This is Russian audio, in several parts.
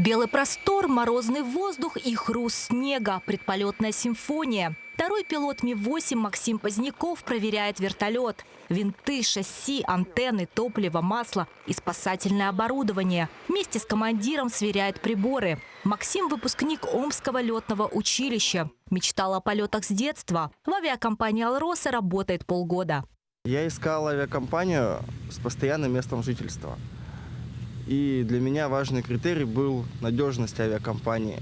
Белый простор, морозный воздух и хруст снега. Предполетная симфония. Второй пилот Ми-8 Максим Поздняков проверяет вертолет. Винты, шасси, антенны, топливо, масло и спасательное оборудование. Вместе с командиром сверяет приборы. Максим – выпускник Омского летного училища. Мечтал о полетах с детства. В авиакомпании «Алроса» работает полгода. Я искал авиакомпанию с постоянным местом жительства. И для меня важный критерий был надежность авиакомпании.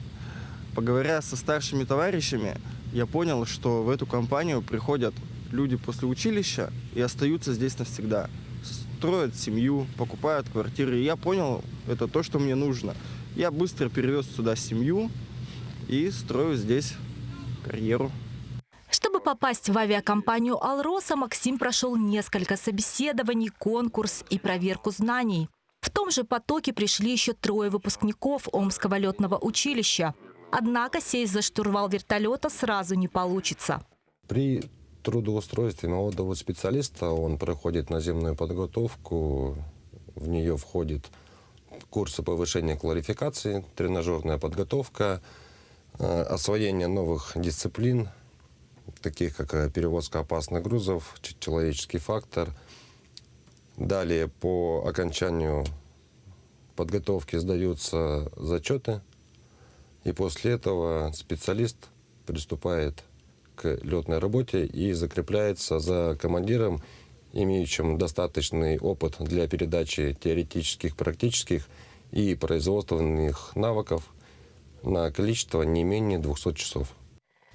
Поговоря со старшими товарищами, я понял, что в эту компанию приходят люди после училища и остаются здесь навсегда. Строят семью, покупают квартиры. И я понял, это то, что мне нужно. Я быстро перевез сюда семью и строю здесь карьеру. Чтобы попасть в авиакомпанию «Алроса», Максим прошел несколько собеседований, конкурс и проверку знаний. В том же потоке пришли еще 3 выпускников Омского летного училища. Однако сесть за штурвал вертолета сразу не получится. При трудоустройстве молодого специалиста он проходит наземную подготовку. В нее входит курсы повышения квалификации, тренажерная подготовка, освоение новых дисциплин, таких как перевозка опасных грузов, человеческий фактор. Далее по окончанию подготовки сдаются зачеты, и после этого специалист приступает к летной работе и закрепляется за командиром, имеющим достаточный опыт для передачи теоретических, практических и производственных навыков на количество не менее 200 часов.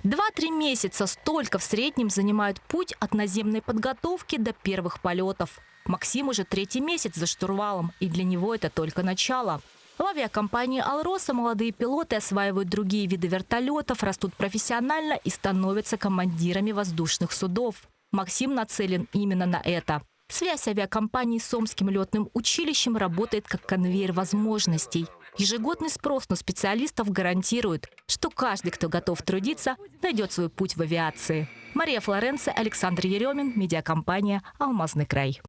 2-3 месяца – столько в среднем занимают путь от наземной подготовки до первых полетов. Максим уже 3-й месяц за штурвалом, и для него это только начало. В авиакомпании «Алроса» молодые пилоты осваивают другие виды вертолетов, растут профессионально и становятся командирами воздушных судов. Максим нацелен именно на это. Связь авиакомпании с Омским летным училищем работает как конвейер возможностей. Ежегодный спрос на специалистов гарантирует, что каждый, кто готов трудиться, найдет свой путь в авиации. Мария Флоренция, Александр Еремин, медиакомпания «Алмазный край».